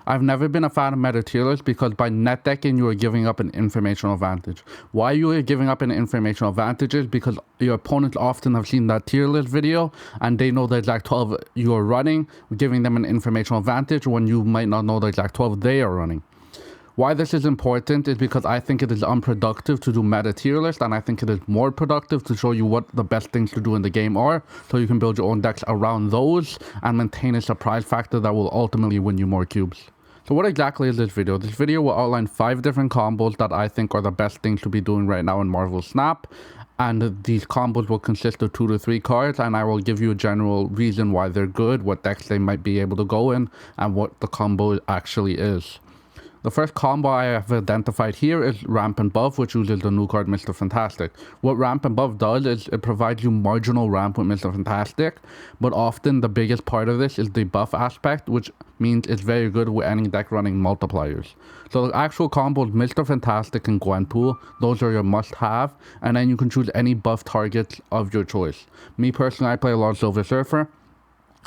I've never been a fan of meta tier lists because by net decking you are giving up an informational advantage. Why you are giving up an informational advantage is because your opponents often have seen that tier list video and they know the exact 12 you are running, giving them an informational advantage when you might not know the exact 12 they are running. Why this is important is because I think it is unproductive to do meta tier list, and I think it is more productive to show you what the best things to do in the game are, so you can build your own decks around those and maintain a surprise factor that will ultimately win you more cubes. So what exactly is this video? This video will outline 5 different combos that I think are the best things to be doing right now in Marvel Snap. And these combos will consist of 2 to 3 cards, and I will give you a general reason why they're good, what decks they might be able to go in, and what the combo actually is. The first combo I have identified here is Ramp and Buff, which uses the new card Mr. Fantastic. What Ramp and Buff does is it provides you marginal ramp with Mr. Fantastic, but often the biggest part of this is the buff aspect, which means it's very good with any deck running multipliers. So the actual combo is Mr. Fantastic and Gwenpool. Those are your must-have, and then you can choose any buff targets of your choice. Me personally, I play a lot of Silver Surfer.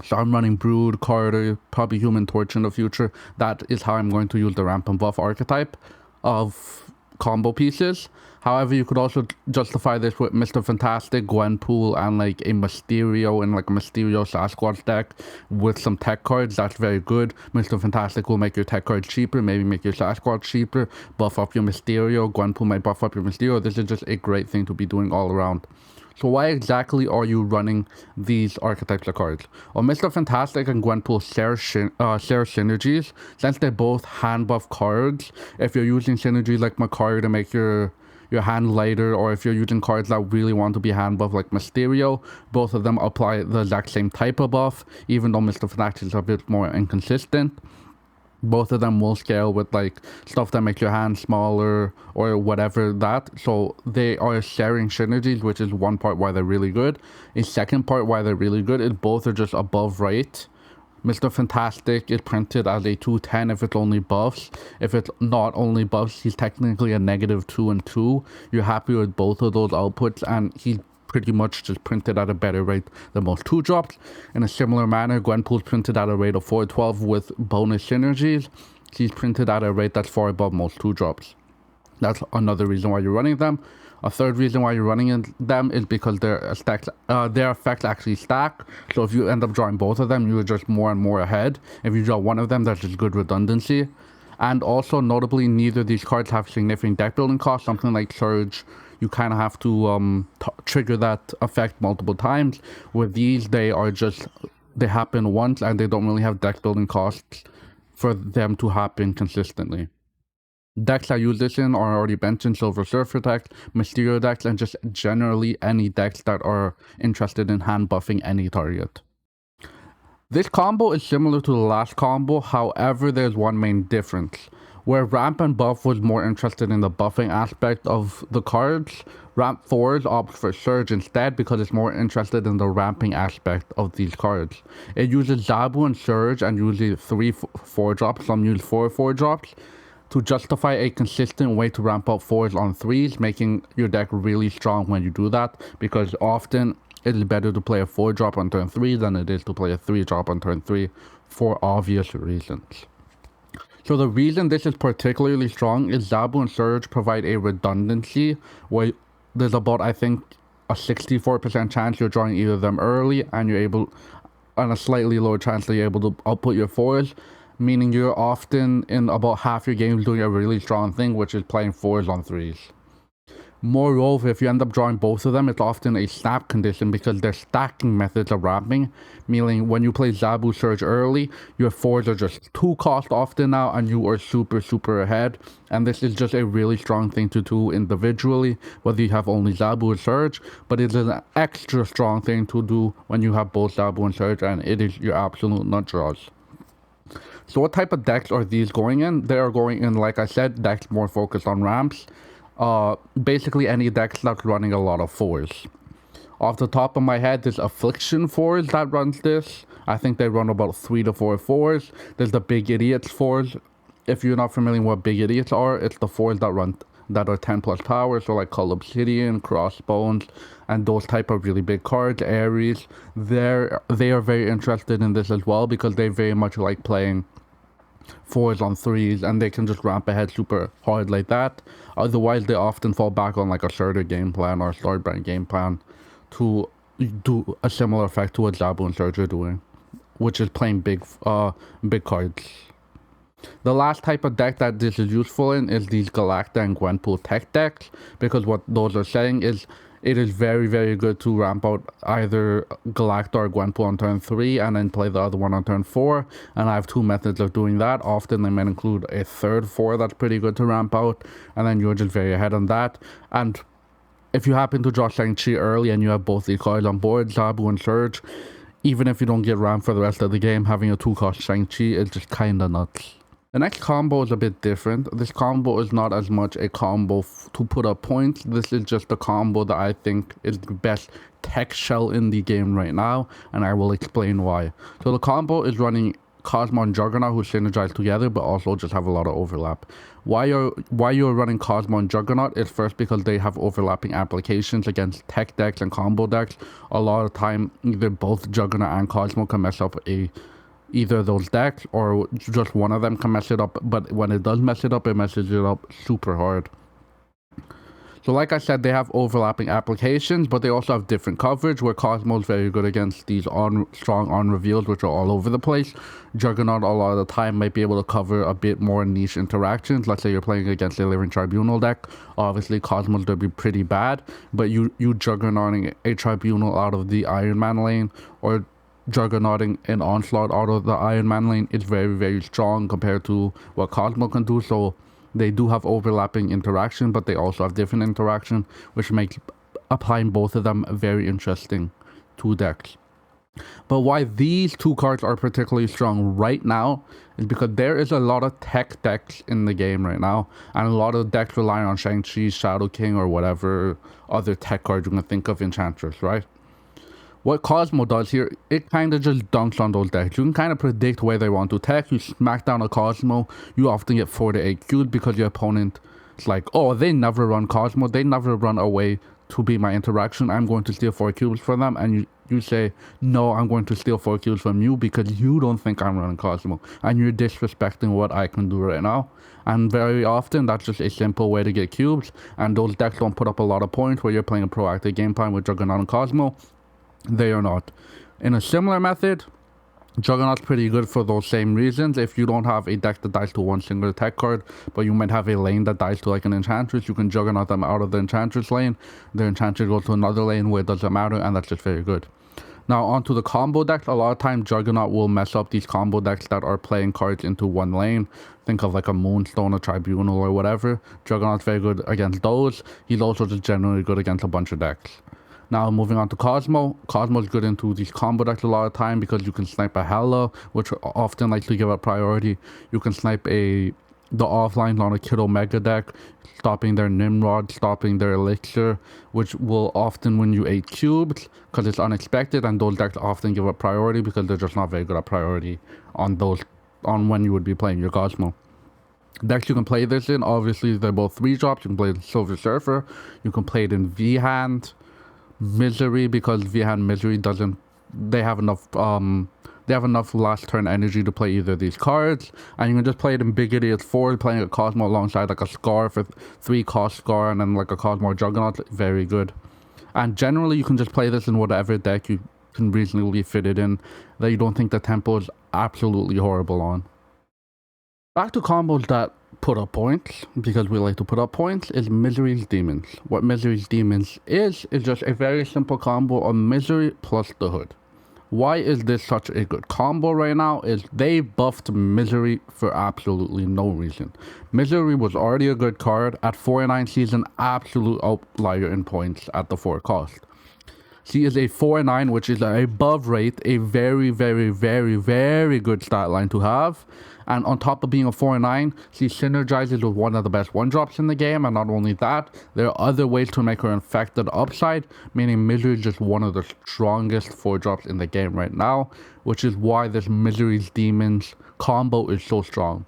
So I'm running Brood, Carter, probably Human Torch in the future. That is how I'm going to use the Ramp and Buff archetype of combo pieces. However, you could also justify this with Mr. Fantastic, Gwenpool, and like a Mysterio in like a Mysterio Sasquatch deck with some tech cards. That's very good. Mr. Fantastic will make your tech cards cheaper, maybe make your Sasquatch cheaper, buff up your Mysterio. Gwenpool might buff up your Mysterio. This is just a great thing to be doing all around. So why exactly are you running these archetypes of cards? Well, Mr. Fantastic and Gwenpool share synergies, since they're both hand buff cards. If you're using synergy like Macari to make your hand lighter, or if you're using cards that really want to be hand buff like Mysterio, both of them apply the exact same type of buff, even though Mr. Fantastic is a bit more inconsistent. Both of them will scale with like stuff that makes your hand smaller or whatever that. So they are sharing synergies, which is one part why they're really good. A second part why they're really good is both are just above right. Mr. Fantastic is printed as a 210 if it's only buffs. If it's not only buffs, he's technically a -2 and 2. You're happy with both of those outputs, and he's pretty much just printed at a better rate than most 2-drops. In a similar manner, Gwenpool's printed at a rate of 412 with bonus synergies. She's printed at a rate that's far above most 2-drops. That's another reason why you're running them. A third reason why you're running them is because their effects actually stack. So if you end up drawing both of them, you're just more and more ahead. If you draw one of them, that's just good redundancy. And also, notably, neither of these cards have significant deck building costs. Something like Surge, you kind of have to trigger that effect multiple times. With these, they happen once, and they don't really have deck building costs for them to happen consistently. Decks I use this in are already mentioned: Silver Surfer decks, Mysterio decks, and just generally any decks that are interested in hand buffing any target. This combo is similar to the last combo, however there's one main difference. Where Ramp and Buff was more interested in the buffing aspect of the cards, Ramp 4s opts for Surge instead because it's more interested in the ramping aspect of these cards. It uses Zabu and Surge, and usually 3 4-drops, some use 4 4-drops, to justify a consistent way to ramp up 4s on 3s, making your deck really strong when you do that, because often it is better to play a 4-drop on turn 3 than it is to play a 3-drop on turn 3 for obvious reasons. So the reason this is particularly strong is Zabu and Surge provide a redundancy where there's about, I think, a 64% chance you're drawing either of them early, and a slightly lower chance that you're able to output your 4s, meaning you're often in about half your games doing a really strong thing, which is playing 4s on 3s. Moreover, if you end up drawing both of them, it's often a snap condition because they're stacking methods of ramping, meaning when you play Zabu Surge early, your 4s are just 2 cost often now, and you are super ahead. And this is just a really strong thing to do individually, whether you have only Zabu or Surge, but it is an extra strong thing to do when you have both Zabu and Surge, and it is your absolute nut draws. So what type of decks are these going in? They are going in, like I said, decks more focused on ramps. Basically any decks that's running a lot of 4s. Off the top of my head, there's Affliction 4s that runs this. I think they run about 3 to 4 4s. There's the Big Idiots 4s. If you're not familiar with what Big Idiots are, it's the 4s that are 10 plus power, so like Cull Obsidian, Crossbones, and those type of really big cards. Ares, they are very interested in this as well because they very much like playing 4s on 3s, and they can just ramp ahead super hard like that. Otherwise, they often fall back on like a shorter game plan or a story brand game plan to do a similar effect to what Zabu and Surge are doing, which is playing big cards. The last type of deck that this is useful in is these Galacta and Gwenpool tech decks, because what those are saying is it is very, very good to ramp out either Galacta or Gwenpool on turn 3 and then play the other one on turn 4. And I have 2 methods of doing that. Often they might include a third 4 that's pretty good to ramp out, and then you're just very ahead on that. And if you happen to draw Shang-Chi early and you have both these cards on board, Zabu and Surge, even if you don't get rammed for the rest of the game, having a 2-cost Shang-Chi is just kinda nuts. The next combo is a bit different. This combo is not as much a combo to put up points. This is just a combo that I think is the best tech shell in the game right now, and I will explain why. So the combo is running Cosmo and Juggernaut, who synergize together but also just have a lot of overlap. Why you're running Cosmo and Juggernaut is first because they have overlapping applications against tech decks and combo decks. A lot of time, either both Juggernaut and Cosmo can mess up either of those decks, or just one of them can mess it up, but when it does mess it up, it messes it up super hard. So like I said, they have overlapping applications, but they also have different coverage, where Cosmo is very good against these strong on reveals, which are all over the place. Juggernaut a lot of the time might be able to cover a bit more niche interactions. Let's say you're playing against a Living Tribunal deck. Obviously Cosmo's going to be pretty bad, but you Juggernauting a Tribunal out of the Iron Man lane, or Juggernauting an Onslaught out of the Iron Man lane, is very, very strong compared to what Cosmo can do. So they do have overlapping interaction, but they also have different interaction, which makes applying both of them very interesting to decks. But why these 2 cards are particularly strong right now is because there is a lot of tech decks in the game right now, and a lot of decks relying on Shang-Chi, Shadow King, or whatever other tech cards you can think of, Enchantress, right? What Cosmo does here, it kind of just dunks on those decks. You can kind of predict where they want to tech. You smack down a Cosmo, you often get 4 to 8 cubes because your opponent is like, oh, they never run Cosmo, they never run away to be my interaction, I'm going to steal 4 cubes from them. And you say, no, I'm going to steal 4 cubes from you because you don't think I'm running Cosmo, and you're disrespecting what I can do right now. And very often that's just a simple way to get cubes, and those decks don't put up a lot of points where you're playing a proactive game plan with Juggernaut and Cosmo. They are not. In a similar method, Juggernaut's pretty good for those same reasons. If you don't have a deck that dies to one single tech card, but you might have a lane that dies to like an Enchantress, you can Juggernaut them out of the Enchantress lane. The Enchantress goes to another lane where it doesn't matter, and that's just very good. Now onto the combo decks. A lot of times Juggernaut will mess up these combo decks that are playing cards into one lane. Think of like a Moonstone, a Tribunal, or whatever. Juggernaut's very good against those. He's also just generally good against a bunch of decks. Now moving on to Cosmo. Cosmo's good into these combo decks a lot of time because you can snipe a Hela, which often likes to give up priority. You can snipe the offlines on a Kid Omega deck, stopping their Nimrod, stopping their Elixir, which will often win you 8 cubes because it's unexpected, and those decks often give up priority because they're just not very good at priority on when you would be playing your Cosmo. Decks you can play this in, obviously they're both 3-drops. You can play the Silver Surfer, you can play it in V-Hand, Misery, because V-Hand Misery doesn't, they have enough last turn energy to play either of these cards, and you can just play it in Big Idiot 4, playing a Cosmo alongside like a Scar for 3 cost Scar, and then like a Cosmo Juggernaut. Very good. And generally you can just play this in whatever deck you can reasonably fit it in that you don't think the tempo is absolutely horrible on. Back to combos that put up points, because we like to put up points, is Misery's Demons. What Misery's Demons is just a very simple combo of Misery plus the Hood. Why is this such a good combo right now is they buffed Misery for absolutely no reason. Misery was already a good card. At 4-9, she's an absolute outlier in points at the 4 cost. She is a 4-9, which is an above rate, a very, very, very, very good stat line to have. And on top of being a 4-9, she synergizes with one of the best 1-drops in the game. And not only that, there are other ways to make her infected upside, meaning Misery is just one of the strongest 4-drops in the game right now, which is why this Misery's Demons combo is so strong.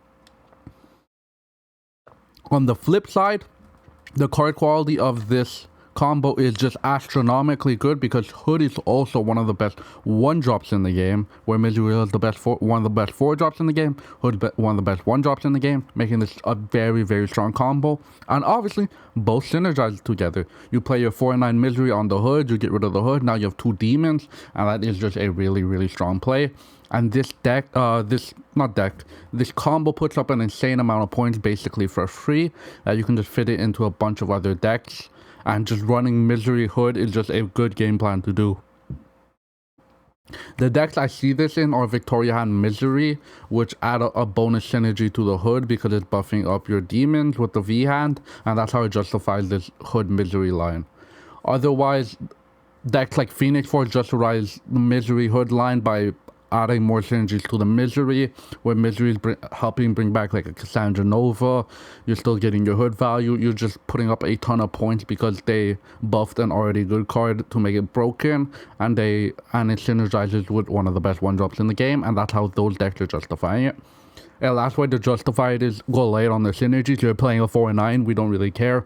On the flip side, the card quality of this combo is just astronomically good because Hood is also one of the best 1-drops in the game, where Misery is one of the best 4-drops in the game, Hood one of the best 1-drops in the game, making this a very, very strong combo. And obviously, both synergize together. You play your 4-9 Misery on the Hood, you get rid of the Hood, now you have 2 demons, and that is just a really, really strong play. And this this combo puts up an insane amount of points basically for free, that you can just fit it into a bunch of other decks. And just running Misery Hood is just a good game plan to do. The decks I see this in are Victoria and Misery, which add a bonus synergy to the Hood because it's buffing up your demons with the V-hand, and that's how it justifies this Hood Misery line. Otherwise, decks like Phoenix Force justifies the Misery Hood line by adding more synergies to the Misery, where Misery is helping bring back like a Cassandra Nova. You're still getting your Hood value. You're just putting up a ton of points because they buffed an already good card to make it broken, and it synergizes with one of the best 1-drops in the game, and that's how those decks are justifying it. And last way to justify it is go light on the synergies. You're playing a 4-9, we don't really care.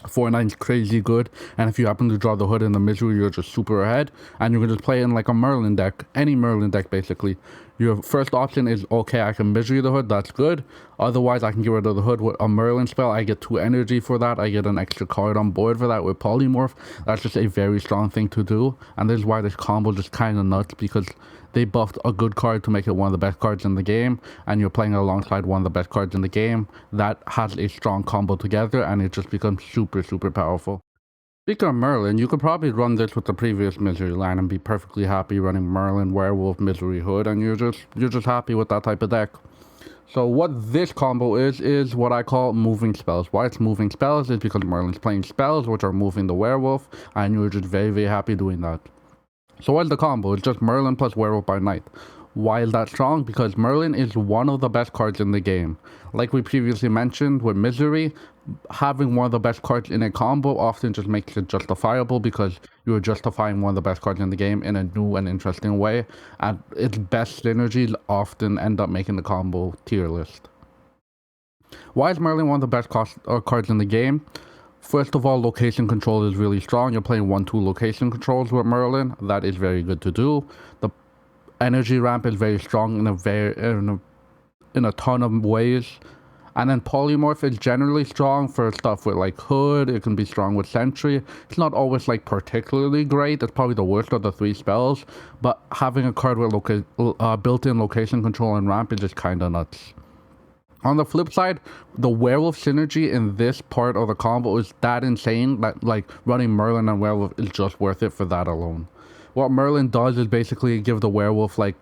4-9 is crazy good, and if you happen to draw the Hood in the Misery, you're just super ahead, and you can just play in like a Merlin deck, any Merlin deck basically. Your first option is, okay, I can Misery the Hood, that's good. Otherwise, I can get rid of the Hood with a Merlin spell. I get 2 energy for that. I get an extra card on board for that with Polymorph. That's just a very strong thing to do, and this is why this combo is just kind of nuts, because they buffed a good card to make it one of the best cards in the game, and you're playing alongside one of the best cards in the game that has a strong combo together, and it just becomes super, super powerful. Speaking of Merlin, you could probably run this with the previous Misery line and be perfectly happy running Merlin, Werewolf, Misery, Hood, and you're just happy with that type of deck. So what this combo is what I call moving spells. Why it's moving spells is because Merlin's playing spells which are moving the Werewolf, and you're just very, very happy doing that. So what's the combo? It's just Merlin plus Werewolf by night. Why is that strong? Because Merlin is one of the best cards in the game. Like we previously mentioned with Misery, having one of the best cards in a combo often just makes it justifiable because you're justifying one of the best cards in the game in a new and interesting way, and its best synergies often end up making the combo tier list. Why is Merlin one of the best cards in the game? First of all, location control is really strong. You're playing 1-2 location controls with Merlin. That is very good to do. The energy ramp is very strong in a ton of ways. And then Polymorph is generally strong for stuff with like Hood. It can be strong with Sentry. It's not always like particularly great. It's probably the worst of the 3 spells. But having a card with built-in location control and ramp is just kind of nuts. On the flip side, the Werewolf synergy in this part of the combo is that insane that like running Merlin and Werewolf is just worth it for that alone. What Merlin does is basically give the Werewolf like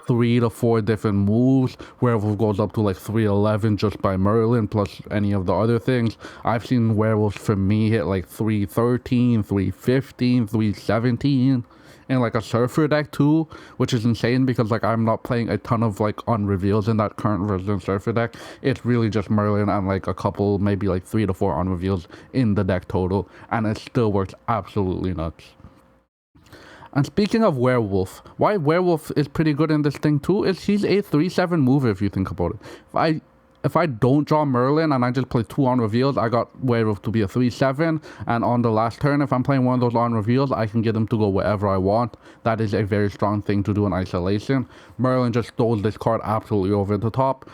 3 to 4 different moves. Werewolf goes up to like 311 just by Merlin plus any of the other things. I've seen Werewolves for me hit like 313, 315, 317. In like a Surfer deck too, which is insane because like I'm not playing a ton of like unreveals in that current version of Surfer deck. It's really just Merlin and like a couple, maybe like 3 to 4 unreveals in the deck total, and it still works absolutely nuts. And speaking of Werewolf, why Werewolf is pretty good in this thing too is he's a 3/7 mover if you think about it. If I don't draw Merlin and I just play 2 on reveals, I got Werewolf to be a 3/7, and on the last turn, if I'm playing one of those on reveals, I can get him to go wherever I want. That is a very strong thing to do in isolation. Merlin just throws this card absolutely over the top.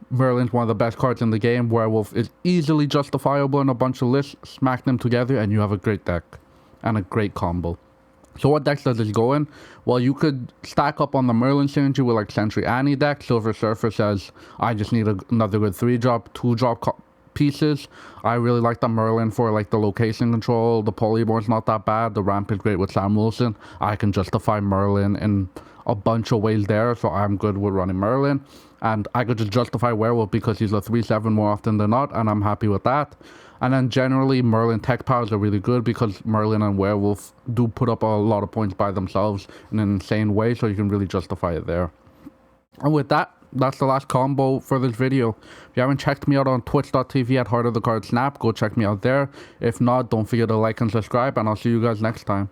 Merlin's one of the best cards in the game. Werewolf is easily justifiable in a bunch of lists. Smack them together and you have a great deck and a great combo. So what decks does this go in? Well, you could stack up on the Merlin synergy with like Sentry Annie deck. Silver Surfer says, I just need another good 3-drop, 2-drop pieces. I really like the Merlin for like the location control. The Polymorph's not that bad. The ramp is great with Sam Wilson. I can justify Merlin in a bunch of ways there, so I'm good with running Merlin. And I could just justify Werewolf because he's a 3/7 more often than not, and I'm happy with that. And then generally, Merlin tech powers are really good because Merlin and Werewolf do put up a lot of points by themselves in an insane way, so you can really justify it there. And with that, that's the last combo for this video. If you haven't checked me out on twitch.tv at Heart of the Card Snap, go check me out there. If not, don't forget to like and subscribe, and I'll see you guys next time.